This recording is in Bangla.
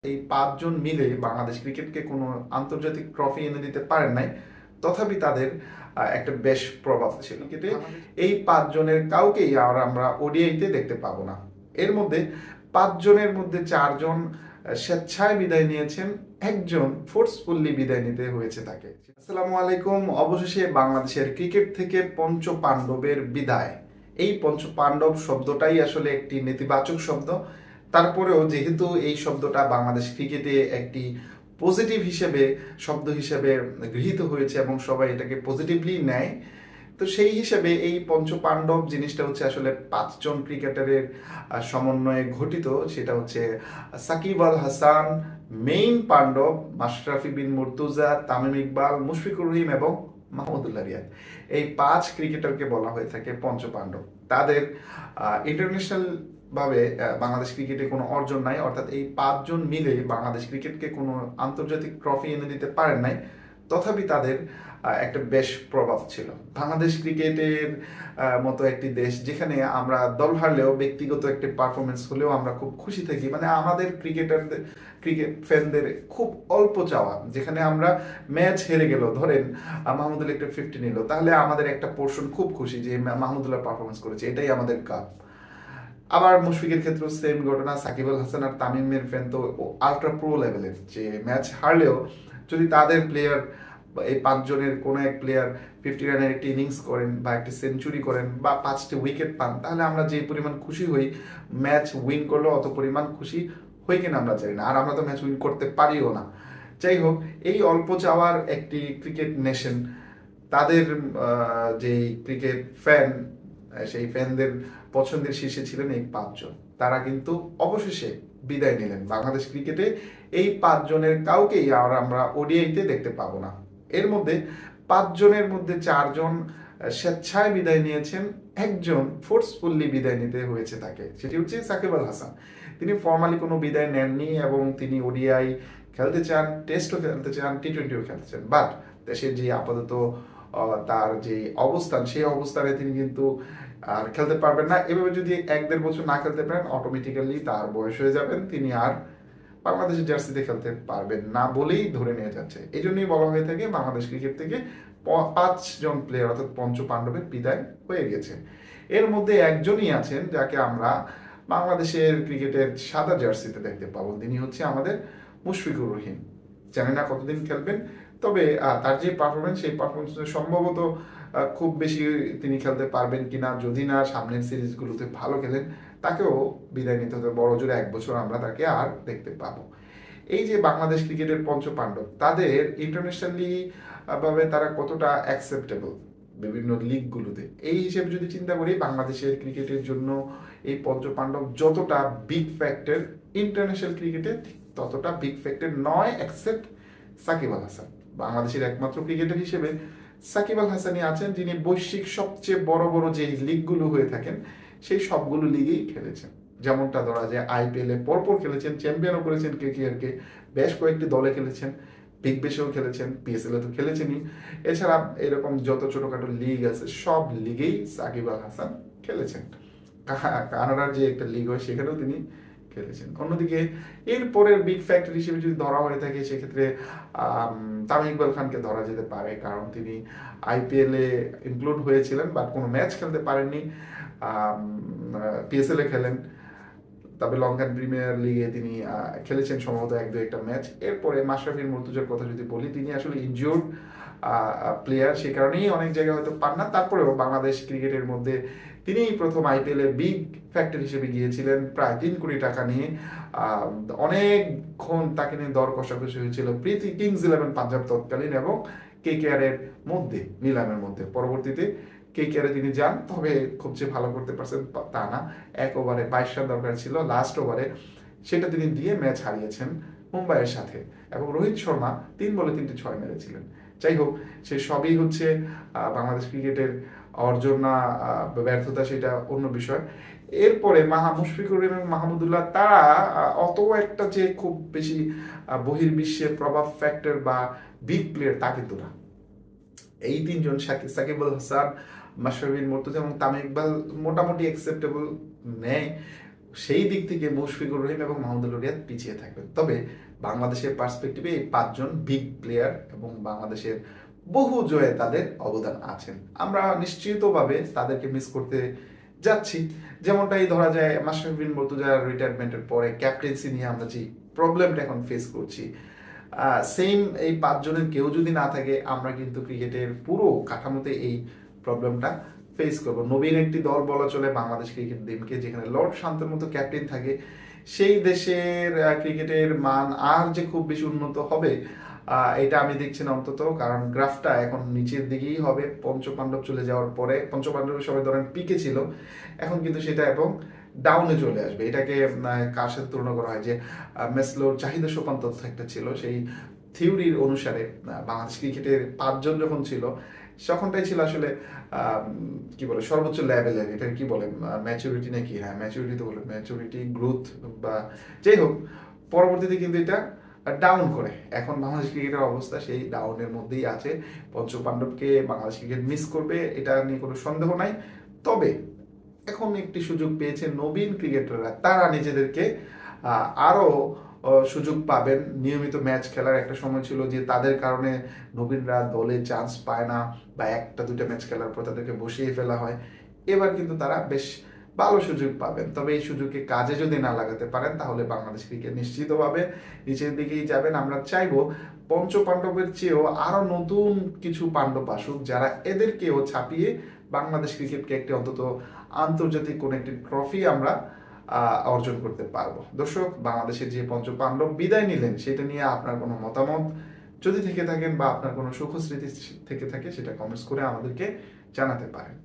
এই পাঁচজন মিলে বাংলাদেশ ক্রিকেটকে কোনো আন্তর্জাতিক ট্রফি এনে দিতে পারেন নাই, তথাপি তাদের একটা বেশ প্রভাব ছিল ক্রিকেটে। এই পাঁচজনের কাউকেই আর আমরা ওডিআইতে দেখতে পাবো না। এর মধ্যে পাঁচজনের মধ্যে চারজন স্বেচ্ছায় বিদায় নিয়েছেন, একজন ফোর্সফুল্লি বিদায় নিতে হয়েছে তাকে। আসসালামু আলাইকুম। অবশেষে বাংলাদেশের ক্রিকেট থেকে পঞ্চ পাণ্ডবের বিদায়। এই পঞ্চ পাণ্ডব শব্দটাই আসলে একটি নেতিবাচক শব্দ। তারপরেও যেহেতু এই শব্দটা বাংলাদেশ ক্রিকেটে একটি পজিটিভ শব্দ হিসেবে গৃহীত হয়েছে এবং সবাই এটাকে পজিটিভলি নেয়, তো সেই হিসেবে এই পঞ্চপাণ্ডব জিনিসটা হচ্ছে আসলে পাঁচজন ক্রিকেটারের সমন্বয়ে ঘটিত। সেটা হচ্ছে সাকিব আল হাসান, মেইন পাণ্ডব মাশরাফি বিন মুর্তজা, তামিম ইকবাল, মুশফিকুর রহিম এবং মাহমুদুল্লাহ রিয়াদ। এই পাঁচ ক্রিকেটারকে বলা হয়ে থাকে পঞ্চপাণ্ডব। তাদের ইন্টারন্যাশনাল ভাবে বাংলাদেশ ক্রিকেটে কোনো অর্জন নাই, অর্থাৎ এই পাঁচজন মিলে বাংলাদেশ ক্রিকেটকে কোনো আন্তর্জাতিক ট্রফি এনে দিতে পারেন নাই, তথাপি তাদের একটা বেশ প্রভাব ছিল। বাংলাদেশ ক্রিকেটের মতো একটি দেশ যেখানে আমরা দল হারলেও ব্যক্তিগত একটা পারফরমেন্স হলেও আমরা খুব খুশি থাকি, মানে আমাদের ক্রিকেট ফ্যানদের খুব অল্প চাওয়া, যেখানে আমরা ম্যাচ হেরে গেল, ধরেন মাহমুদুল্লাহ একটা 50 নিল, তাহলে আমাদের একটা পোর্শন খুব খুশি যে মাহমুদুল্লাহ পারফরমেন্স করেছে, এটাই আমাদের কাপ। আবার মুশফিকের ক্ষেত্রে সেম ঘটনা। সাকিব আল হাসান আর তামিমের ফ্যান তো আলট্রা প্রো লেভেলের, যে ম্যাচ হারলেও যদি তাদের প্লেয়ার, এই পাঁচজনের কোনো এক প্লেয়ার 50 রানের একটি ইনিংস করেন বা একটি সেঞ্চুরি করেন বা 5টি উইকেট পান, তাহলে আমরা যে পরিমাণ খুশি হই, ম্যাচ উইন করলেও অত পরিমাণ খুশি হই কিনা আমরা জানি না, আর আমরা তো ম্যাচ উইন করতে পারিও না। যাই হোক, এই অল্প চাওয়ার একটি ক্রিকেট নেশন, তাদের যে ক্রিকেট ফ্যান, সেই ফ্যানদের পছন্দের শীর্ষে ছিলেন এই পাঁচজন। তারা কিন্তু অবশেষে বিদায় নিলেন। বাংলাদেশ ক্রিকেটে এই পাঁচজনের কাউকেই আর আমরা ওডিআইতে দেখতে পাবো না। এর মধ্যে পাঁচজনের মধ্যে চারজন স্বেচ্ছায় বিদায় নিয়েছেন, একজন ফোর্সফুল্লি বিদায় নিতে হয়েছে তাকে, সেটি হচ্ছে সাকিব আল হাসান। তিনি ফর্মালি কোনো বিদায় নেননি এবং তিনি ওডিআই খেলতে চান, টেস্টও খেলতে চান, টি20ও খেলতে চান, বাট দেশের যে আপাতত তার যে অবস্থান, সেই অবস্থানে তিনি কিন্তু আর খেলতে পারবেন না। এভাবে যদি 1-1.5 বছর না খেলতে পারেন, অটোমেটিক্যালি তার বয়স হয়ে যাবেন, তিনি আর বাংলাদেশের জার্সিতে খেলতে পারবেন না বলেই ধরে নিয়ে যাচ্ছে। এই জন্যই বলা হয়ে থাকে বাংলাদেশ ক্রিকেট থেকে 5জন প্লেয়ার অর্থাৎ পঞ্চ পাণ্ডবের বিদায় হয়ে গেছে। এর মধ্যে একজনই আছেন যাকে আমরা বাংলাদেশের ক্রিকেটের সাদা জার্সিতে দেখতে পাবো, তিনি হচ্ছে আমাদের মুশফিকুর রহিম। জানি না কতদিন খেলবেন, তবে তার যে পারফরমেন্স, সেই পারফরমেন্স সম্ভবত খুব বেশি তিনি খেলতে পারবেন কিনা, যদি না সামনের সিরিজগুলোতে ভালো খেলেন, তাকেও বিদায় নিতে হবে। বড় জোরে 1 বছর আমরা তাকে আর দেখতে পাবো। এই যে বাংলাদেশ ক্রিকেটের পঞ্চপাণ্ডব, তাদের ইন্টারন্যাশনালি ভাবে তারা কতটা অ্যাকসেপ্টেবল বিভিন্ন লিগগুলোতে, এই হিসেবে যদি চিন্তা করি, বাংলাদেশের ক্রিকেটের জন্য এই পঞ্চপাণ্ডব যতটা বিগ ফ্যাক্টর ইন্টারন্যাশনাল ক্রিকেটে, ততটা বিগ ফ্যাক্টর নয় এক্সেপ্ট সাকিব আল হাসান। বাংলাদেশের একমাত্র ক্রিকেটার হিসেবে সাকিব আল হাসানই আছেন যিনি বৈশ্বিক সবচেয়ে বড় বড় যে লিগগুলো হয়ে থাকেন, সেই সবগুলো লিগেই খেলেছেন। যেমনটা ধরা যায় আইপিএলে পরপর খেলেছেন, চ্যাম্পিয়নও করেছেন কেকেআরকে, বেশ কয়েকটি দলে খেলেছেন, বিগ ব্যাশেও খেলেছেন, পিএসএল এ তো খেলেছেনই। এছাড়া এরকম যত ছোটখাটো লিগ আছে, সব লিগেই সাকিব আল হাসান খেলেছেন। কানাডার যে একটা লিগ হয়, সেখানেও তিনি খেলেছেন। অন্যদিকে এর পরের বিগ ফ্যাক্টর হিসেবে যদি ধরা হয়ে থাকে, সেক্ষেত্রে তামিম ইকবাল খানকে ধরা যেতে পারে, কারণ তিনি আইপিএল এ ইনক্লুড হয়েছিলেন বাট কোনো ম্যাচ খেলতে পারেননি। পিএসএল এ খেলেন, তবে লঙ্কান প্রিমিয়ার লিগে তিনি খেলেছেন সম্ভবত 1-2 ম্যাচ। এরপরে মাশরাফি মুর্তজার কথা যদি বলি, তিনি আসলে ইনজিওর্ড প্লেয়ার, সে কারণেই অনেক জায়গায় হয়তো পান না। তারপরেও বাংলাদেশ ক্রিকেটের মধ্যে তিনিই প্রথম আইপিএলে বিগ ফ্যাক্টর হিসেবে গিয়েছিলেন, প্রায় 3 কোটি টাকা নিয়ে। অনেকক্ষণ তাকে নিয়ে দর কষাকষি হয়েছিল প্রীতি কিংস 11 পাঞ্জাব তৎকালীন এবং কেকেআর এর মধ্যে, নিলামের মধ্যে। পরবর্তীতে কেকেআর তিনি যান, তবে খুব যে ভালো করতে পারছেন তা না। 1 ওভারে 22 রান দরকার ছিল লাস্ট ওভারে, সেটা তিনি দিয়ে ম্যাচ হারিয়েছেন মুম্বাইয়ের সাথে, এবং রোহিত শর্মা 3 বলে 3টি 6 মেরেছিলেন। যাই হোক, সে সবই হচ্ছে বাংলাদেশ ক্রিকেটের অর্জন না ব্যর্থতা, সেটা অন্য বিষয়। এরপরে মুশফিকুর রহিম এবং মাহমুদুল্লাহ, তারা অত একটা যে খুব বেশি বহির্বিশ্বে প্রভাব ফ্যাক্টর বা বিগ প্লেয়ার তা কিন্তু না। এই 3জন সাকিব আল হাসান, মাশরাফি বিন মুর্তজা এবং তামিম ইকবাল মোটামুটি অ্যাকসেপ্টেবল নেয়। সেই দিক থেকে মুশফিকুর রহিম এবং মাহমুদুল রিয়াদ পিছিয়ে থাকবেন। তবে বাংলাদেশের পার্সপেক্টিভে এই 5 জন বিগ প্লেয়ার এবং বাংলাদেশের বহু জয়ে তাদের অবদান আছেন। আমরা নিশ্চিতভাবে তাদেরকে মিস করতে যাচ্ছি। যেমনটাই ধরা যায় মাশরাফি বিন মুর্তজার রিটায়ারমেন্টের পরে ক্যাপ্টেন্সি নিয়ে আমরা যে প্রবলেমটা এখন ফেস করছি, সেম এই 5 জনের কেউ যদি না থাকে আমরা কিন্তু ক্রিকেটের পুরো কাঠামোতে এই প্রবলেমটা ফেস করব। নবীন একটি দল বলা চলে বাংলাদেশ ক্রিকেট টিমকে, যেখানে লর্ড শান্তের মতো ক্যাপ্টেন থাকে। সেই দেশের ক্রিকেটের মান আর যে খুব বেশি উন্নত হবে এটা আমি দেখছি না অন্তত, কারণ গ্রাফটা এখন নিচের দিকেই হবে। পঞ্চপাণ্ডব চলে যাওয়ার পরে, পঞ্চপাণ্ডবের সবাই ধরেন পিকে ছিল, এখন কিন্তু সেটা এবং ডাউনে চলে আসবে। এটাকে কার সাথে তুলনা করা হয় যে মেসলোর চাহিদা সোপান তথ্য একটা ছিল, সেই থিওরির অনুসারে বাংলাদেশ ক্রিকেটের 5 জন যখন ছিল তখনটাই ছিল আসলে কি বলে সর্বোচ্চ লেভেলের, এটা কি বলে ম্যাচুরিটি নাকি, হ্যাঁ ম্যাচুরিটি তো বলে, ম্যাচুরিটি গ্রোথ বা যাই হোক, পরবর্তীতে কিন্তু এটা ডাউন করে। এখন বাংলাদেশ ক্রিকেটের অবস্থা সেই ডাউনের মধ্যেই আছে। পঞ্চপাণ্ডবকে বাংলাদেশ ক্রিকেট মিস করবে, এটা নিয়ে কোনো সন্দেহ নাই। তবে এখন একটি সুযোগ পেয়েছে নবীন ক্রিকেটাররা, তারা নিজেদেরকে আরো সুযোগ পাবেন নিয়মিত ম্যাচ খেলার। একটা সময় ছিল যে তাদের কারণে নবীনরা দলে চান্স পায় না বা একটা দুইটা ম্যাচ খেলার পর তাদেরকে বসিয়ে ফেলা হয়। এবার কিন্তু তারা বেশ ভালো সুযোগ পাবেন। তবে এই সুযোগকে কাজে যদি না লাগাতে পারেন তাহলে বাংলাদেশ ক্রিকেট নিশ্চিতভাবে নিচের দিকেই যাবেন। আমরা চাইবো পঞ্চপাণ্ডবের চেয়েও আরো নতুন কিছু পাণ্ডব আসুক, যারা এদেরকেও ছাপিয়ে বাংলাদেশ ক্রিকেটকে একটি অন্তত আন্তর্জাতিক কোন একটি ট্রফি আমরা অর্জন করতে পারবো। দর্শক, বাংলাদেশের যে পঞ্চপাণ্ডব বিদায় নিলেন সেটা নিয়ে আপনার কোনো মতামত যদি থেকে থাকেন বা আপনার কোনো সুখ স্মৃতি থেকে থাকে সেটা কমেন্টস করে আমাদেরকে জানাতে পারেন।